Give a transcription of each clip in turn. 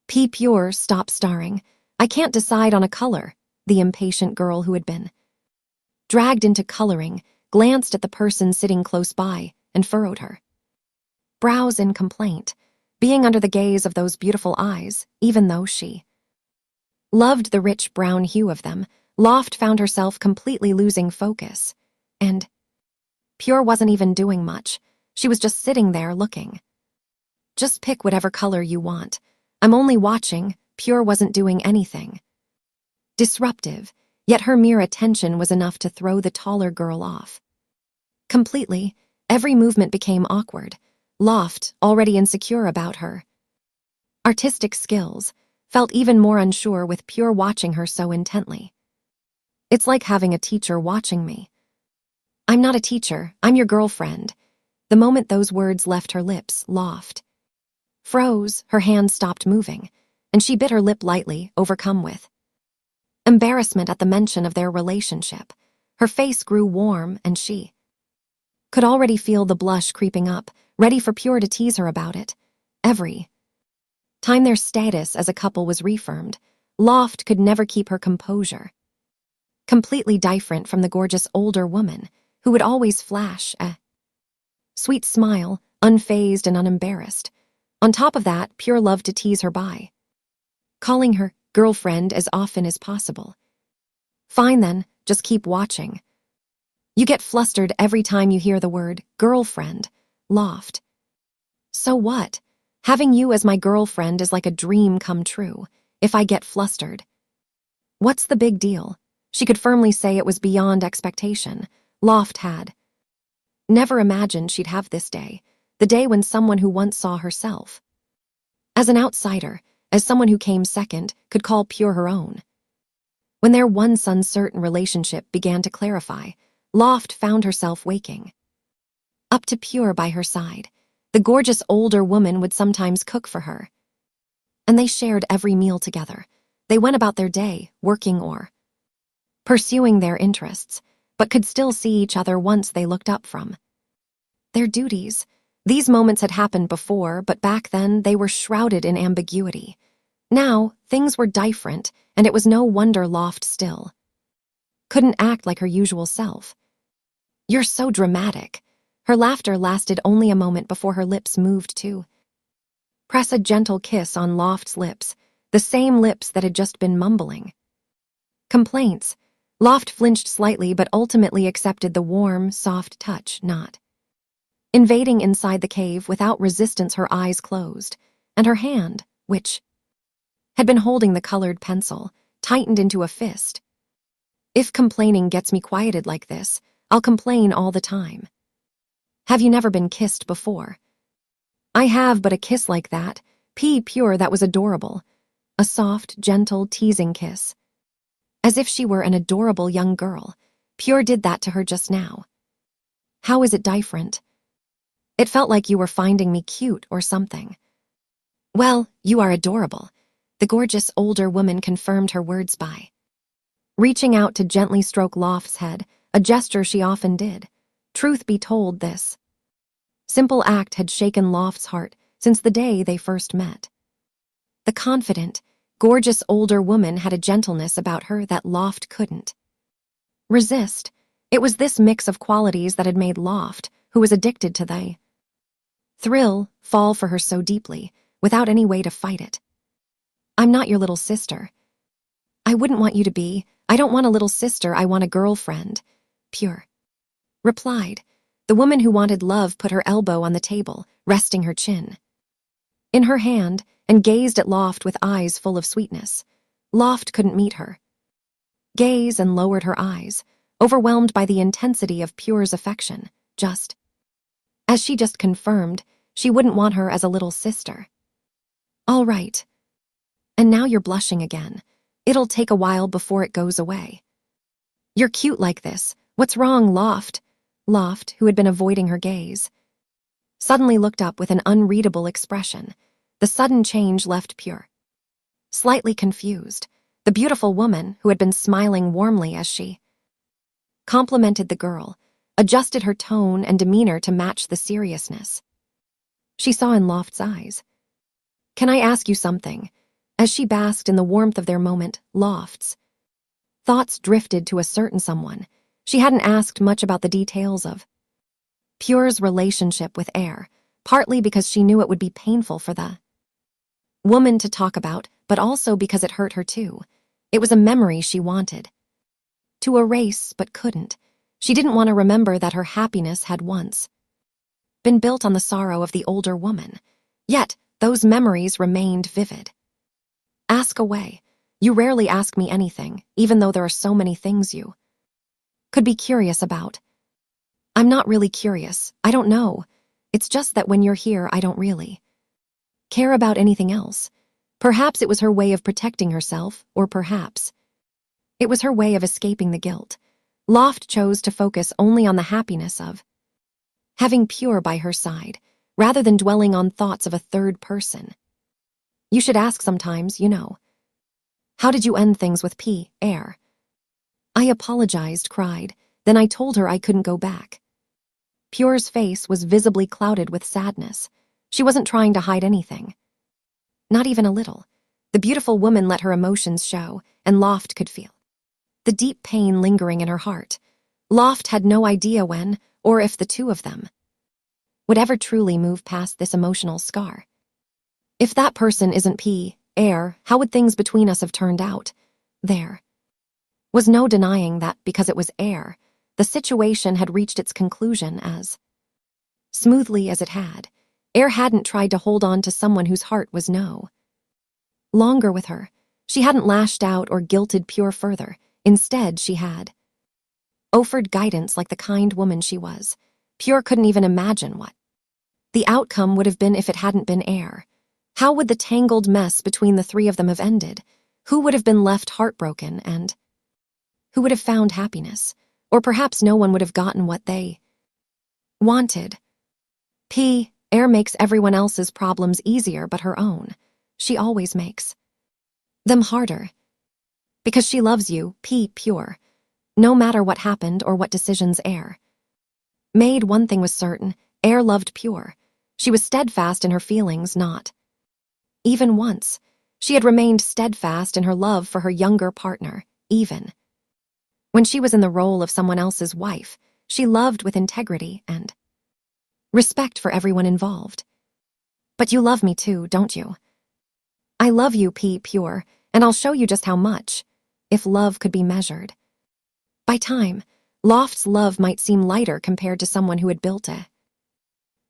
Pure, stop starring. I can't decide on a color, the impatient girl who had been dragged into coloring glanced at the person sitting close by and furrowed her brows in complaint, being under the gaze of those beautiful eyes, even though she loved the rich brown hue of them. Loft found herself completely losing focus. And Pure wasn't even doing much. She was just sitting there looking. Just pick whatever color you want. I'm only watching. Pure wasn't doing anything disruptive, yet her mere attention was enough to throw the taller girl off completely. Every movement became awkward. Loft, already insecure about her artistic skills, felt even more unsure with Pure watching her so intently. It's like having a teacher watching me. I'm not a teacher, I'm your girlfriend. The moment those words left her lips, Loft froze, her hand stopped moving, and she bit her lip lightly, overcome with embarrassment at the mention of their relationship. Her face grew warm, and she could already feel the blush creeping up, ready for Pure to tease her about it. Every time their status as a couple was reaffirmed, Loft could never keep her composure. Completely different from the gorgeous older woman who would always flash a sweet smile, unfazed and unembarrassed. On top of that, Pure loved to tease her by calling her girlfriend as often as possible. Fine then, just keep watching. You get flustered every time you hear the word girlfriend, Loft. So what? Having you as my girlfriend is like a dream come true. If I get flustered, what's the big deal? She could firmly say it was beyond expectation. Loft had never imagined she'd have this day, the day when someone who once saw herself as an outsider, as someone who came second, could call Pure her own. When their once uncertain relationship began to clarify, Loft found herself waking up to Pure by her side. The gorgeous older woman would sometimes cook for her, and they shared every meal together. They went about their day, working or pursuing their interests, but could still see each other once they looked up from their duties. These moments had happened before, but back then they were shrouded in ambiguity. Now, things were different, and it was no wonder Loft still couldn't act like her usual self. You're so dramatic. Her laughter lasted only a moment before her lips moved to press a gentle kiss on Loft's lips, the same lips that had just been mumbling complaints. Loft flinched slightly but ultimately accepted the warm, soft touch, not invading inside the cave. Without resistance, her eyes closed, and her hand, which had been holding the colored pencil, tightened into a fist. If complaining gets me quieted like this, I'll complain all the time. Have you never been kissed before? I have, but a kiss like that, Pure, that was adorable. A soft, gentle, teasing kiss. As if she were an adorable young girl. Pure did that to her just now. How is it different? It felt like you were finding me cute or something. Well, you are adorable, the gorgeous older woman confirmed her words by reaching out to gently stroke Loft's head, a gesture she often did. Truth be told, this simple act had shaken Loft's heart since the day they first met. The confident, gorgeous older woman had a gentleness about her that Loft couldn't resist. It was this mix of qualities that had made Loft, who was addicted to the thrill, fall for her so deeply, without any way to fight it. I'm not your little sister. I wouldn't want you to be. I don't want a little sister, I want a girlfriend, Pure replied. The woman who wanted love put her elbow on the table, resting her chin in her hand, and gazed at Loft with eyes full of sweetness. Loft couldn't meet her gaze and lowered her eyes, overwhelmed by the intensity of Pure's affection, just as she just confirmed she wouldn't want her as a little sister. All right. And now you're blushing again. It'll take a while before it goes away. You're cute like this. What's wrong, Loft? Loft, who had been avoiding her gaze, suddenly looked up with an unreadable expression. The sudden change left Pure slightly confused. The beautiful woman, who had been smiling warmly as she complimented the girl, adjusted her tone and demeanor to match the seriousness she saw in Loft's eyes. Can I ask you something? As she basked in the warmth of their moment, Lofts' thoughts drifted to a certain someone. She hadn't asked much about the details of Pure's relationship with Air, partly because she knew it would be painful for the woman to talk about, but also because it hurt her too. It was a memory she wanted to erase but couldn't. She didn't want to remember that her happiness had once been built on the sorrow of the older woman. Yet, those memories remained vivid. Ask away. You rarely ask me anything, even though there are so many things you could be curious about. I'm not really curious. I don't know. It's just that when you're here, I don't really care about anything else. Perhaps it was her way of protecting herself, or perhaps it was her way of escaping the guilt. Loft chose to focus only on the happiness of having Pure by her side, rather than dwelling on thoughts of a third person. You should ask sometimes, you know. How did you end things with Air? I apologized, cried. Then I told her I couldn't go back. Pure's face was visibly clouded with sadness. She wasn't trying to hide anything. Not even a little. The beautiful woman let her emotions show, and Loft could feel the deep pain lingering in her heart. Loft had no idea when, or if the two of them would ever truly move past this emotional scar. If that person isn't Air, how would things between us have turned out? There was no denying that because it was Air, the situation had reached its conclusion as smoothly as it had. Air hadn't tried to hold on to someone whose heart was no longer with her. She hadn't lashed out or guilted Pure further. Instead, she had offered guidance like the kind woman she was. Pure couldn't even imagine what the outcome would have been if it hadn't been Air. How would the tangled mess between the three of them have ended? Who would have been left heartbroken and who would have found happiness? Or perhaps no one would have gotten what they wanted. Air makes everyone else's problems easier but her own. She always makes them harder. Because she loves you, Pure. No matter what happened or what decisions Air made, one thing was certain. Air loved Pure. She was steadfast in her feelings, not even once. She had remained steadfast in her love for her younger partner, even when she was in the role of someone else's wife. She loved with integrity and respect for everyone involved. But you love me too, don't you? I love you, Pure, and I'll show you just how much, if love could be measured by time. Loft's love might seem lighter compared to someone who had built a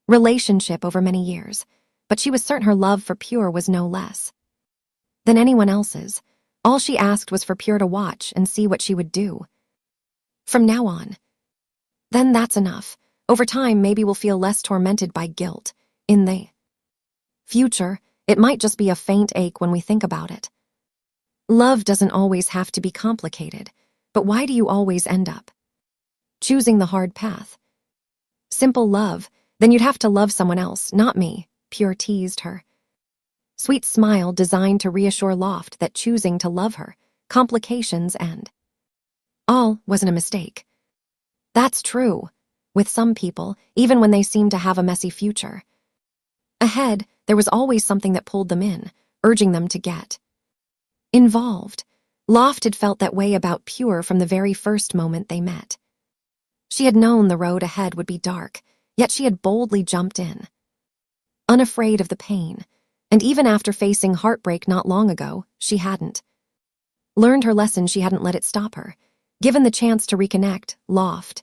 relationship over many years, but she was certain her love for Pure was no less than anyone else's. All she asked was for Pure to watch and see what she would do from now on. Then that's enough. Over time, maybe we'll feel less tormented by guilt. In the future, it might just be a faint ache when we think about it. Love doesn't always have to be complicated, but why do you always end up choosing the hard path? Simple love, then you'd have to love someone else, not me, Pure teased her sweet smile designed to reassure Loft that choosing to love her, complications and all, wasn't a mistake. That's true. With some people, even when they seem to have a messy future ahead, there was always something that pulled them in, urging them to get involved. Loft had felt that way about Pure from the very first moment they met. She had known the road ahead would be dark, yet she had boldly jumped in, unafraid of the pain. And even after facing heartbreak not long ago, she hadn't learned her lesson. She hadn't let it stop her. Given the chance to reconnect, Loft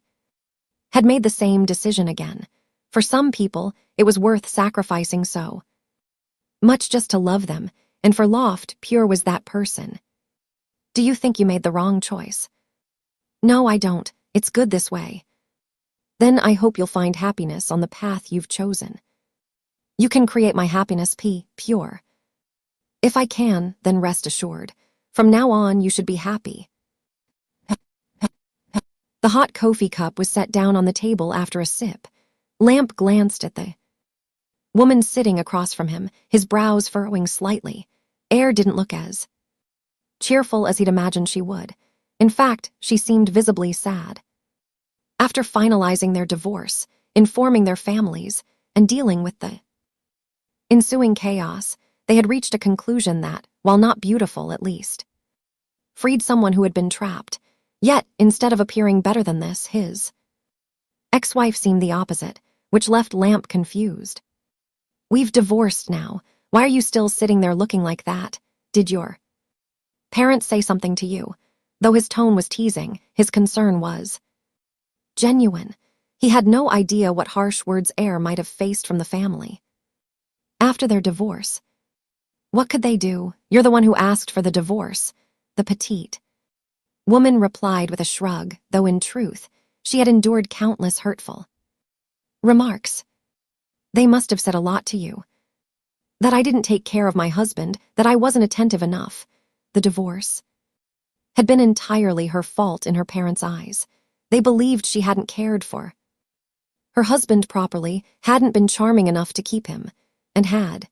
had made the same decision again. For some people, it was worth sacrificing so much just to love them, and for Loft, Pure was that person. Do you think you made the wrong choice? No, I don't. It's good this way. Then I hope you'll find happiness on the path you've chosen. You can create my happiness, Pure. If I can, then rest assured. From now on, you should be happy. The hot coffee cup was set down on the table after a sip. Lamp glanced at the woman sitting across from him, his brows furrowing slightly. Air didn't look as cheerful as he'd imagined she would. In fact, she seemed visibly sad. After finalizing their divorce, informing their families, and dealing with the ensuing chaos, they had reached a conclusion that, while not beautiful at least. Freed someone who had been trapped. Yet, instead of appearing better than this, his ex-wife seemed the opposite, which left Lamp confused. "We've divorced now. Why are you still sitting there looking like that? Did your parents say something to you?" Though his tone was teasing, his concern was genuine. He had no idea what harsh words Air might have faced from the family. After their divorce, what could they do? "You're the one who asked for the divorce," the petite woman replied with a shrug, though in truth, she had endured countless hurtful remarks. "They must have said a lot to you. That I didn't take care of my husband, that I wasn't attentive enough. The divorce had been entirely her fault in her parents' eyes. They believed she hadn't cared for her husband properly, hadn't been charming enough to keep him, and had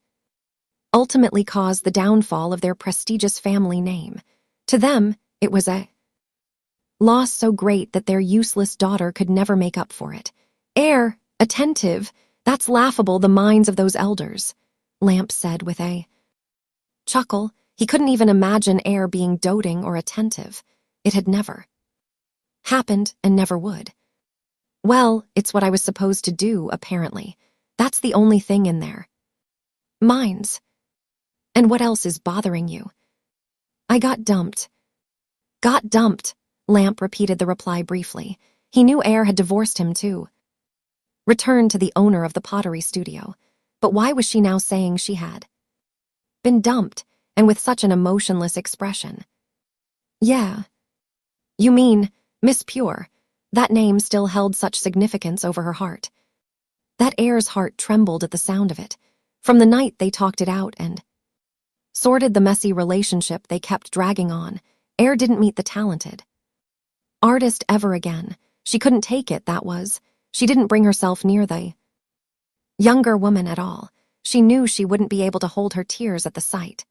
ultimately caused the downfall of their prestigious family name. To them, it was a loss so great that their useless daughter could never make up for it. Air, attentive, that's laughable, the minds of those elders," Lamp said with a chuckle. He couldn't even imagine Air being doting or attentive. It had never happened and never would. "Well, it's what I was supposed to do, apparently. That's the only thing in their minds. And what else is bothering you?" "I got dumped." "Got dumped," Lamp repeated the reply briefly. He knew Air had divorced him too. Returned to the owner of the pottery studio. But why was she now saying she had been dumped, and with such an emotionless expression? "Yeah. You mean, Miss Pure." That name still held such significance over her heart. That Air's heart trembled at the sound of it. From the night they talked it out and sorted the messy relationship they kept dragging on, Air didn't meet the talented artist ever again. She couldn't take it, that was. She didn't bring herself near the younger woman at all. She knew she wouldn't be able to hold her tears at the sight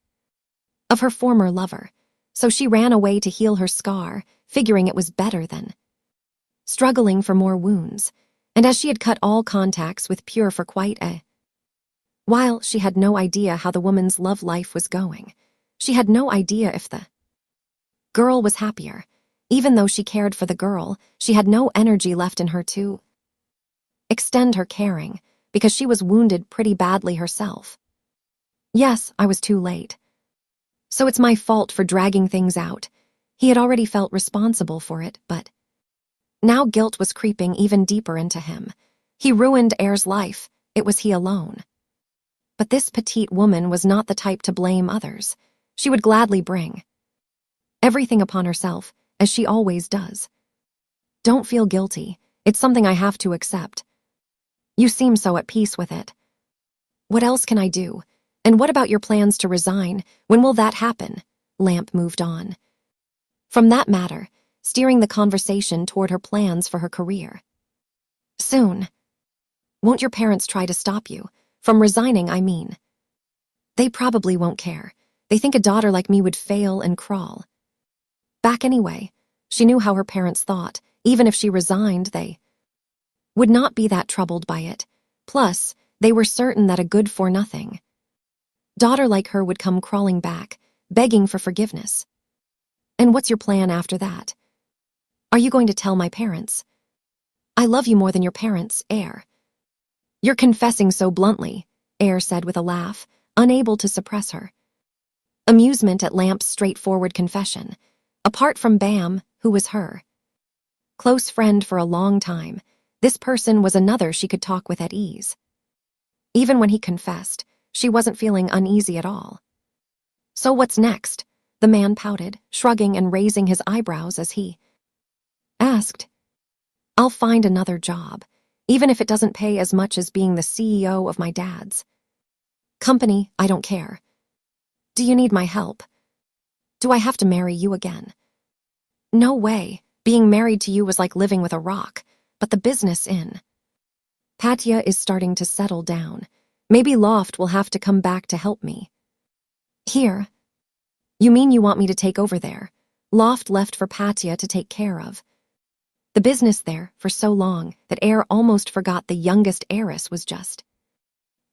of her former lover, so she ran away to heal her scar, figuring it was better than struggling for more wounds. And as she had cut all contacts with Pure for quite a while, she had no idea how the woman's love life was going. She had no idea if the girl was happier. Even though she cared for the girl, she had no energy left in her to extend her caring, because she was wounded pretty badly herself. "Yes, I was too late. So it's my fault for dragging things out." He had already felt responsible for it, but now guilt was creeping even deeper into him. He ruined Air's life. It was he alone. But this petite woman was not the type to blame others. She would gladly bring everything upon herself, as she always does. "Don't feel guilty. It's something I have to accept. You seem so at peace with it." "What else can I do? And what about your plans to resign? When will that happen?" Lamp moved on from that matter, steering the conversation toward her plans for her career. "Soon. Won't your parents try to stop you? From resigning, I mean." "They probably won't care. They think a daughter like me would fail and crawl back anyway." She knew how her parents thought. Even if she resigned, they would not be that troubled by it. Plus, they were certain that a good-for-nothing daughter like her would come crawling back, begging for forgiveness. "And what's your plan after that? Are you going to tell my parents?" "I love you more than your parents, Air." "You're confessing so bluntly," Air said with a laugh, unable to suppress her amusement at Lamp's straightforward confession. Apart from Bam, who was her close friend for a long time, this person was another she could talk with at ease. Even when he confessed, she wasn't feeling uneasy at all. "So what's next?" The man pouted, shrugging and raising his eyebrows as he asked. "I'll find another job, even if it doesn't pay as much as being the CEO of my dad's company. I don't care. Do you need my help? Do I have to marry you again?" "No way. Being married to you was like living with a rock, but the business in Patia is starting to settle down. Maybe Loft will have to come back to help me." "Here? You mean you want me to take over there?" Loft left for Patia to take care of the business there for so long that Air almost forgot the youngest heiress was just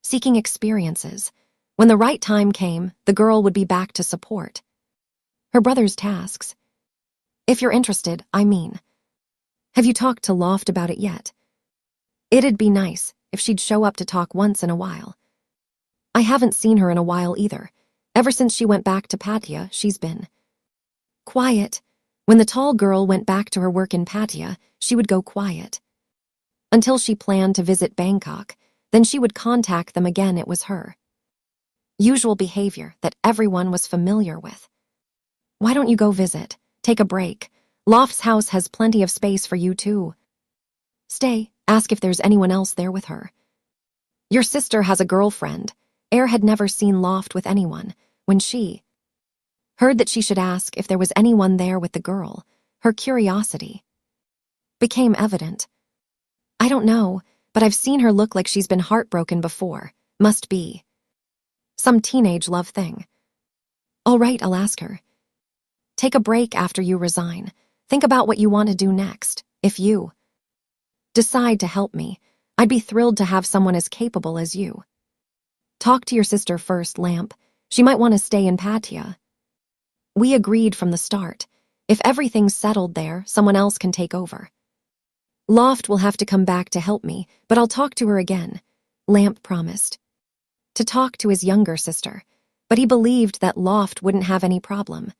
seeking experiences. When the right time came, the girl would be back to support her brother's tasks. If you're interested, I mean. Have you talked to Loft about it yet? It'd be nice if she'd show up to talk once in a while. I haven't seen her in a while either. Ever since she went back to Pattaya, she's been quiet. When the tall girl went back to her work in Pattaya, she would go quiet. Until she planned to visit Bangkok, then she would contact them again. It was her usual behavior that everyone was familiar with. Why don't you go visit? Take a break. Loft's house has plenty of space for you too. Stay, ask if there's anyone else there with her. Your sister has a girlfriend. Air had never seen Loft with anyone. When she heard that she should ask if there was anyone there with the girl, her curiosity became evident. I don't know, but I've seen her look like she's been heartbroken before. Must be some teenage love thing. All right, I'll ask her. Take a break after you resign. Think about what you want to do next. If you decide to help me, I'd be thrilled to have someone as capable as you. Talk to your sister first, Lamp. She might want to stay in Pattaya. We agreed from the start. If everything's settled there, someone else can take over. Loft will have to come back to help me, but I'll talk to her again. Lamp promised to talk to his younger sister, but he believed that Loft wouldn't have any problem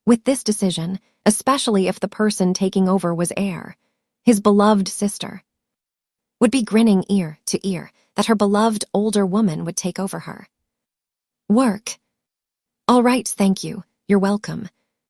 with this decision, especially if the person taking over was Air, his beloved sister. Would be grinning ear to ear that her beloved older woman would take over her work. All right, thank you. You're welcome.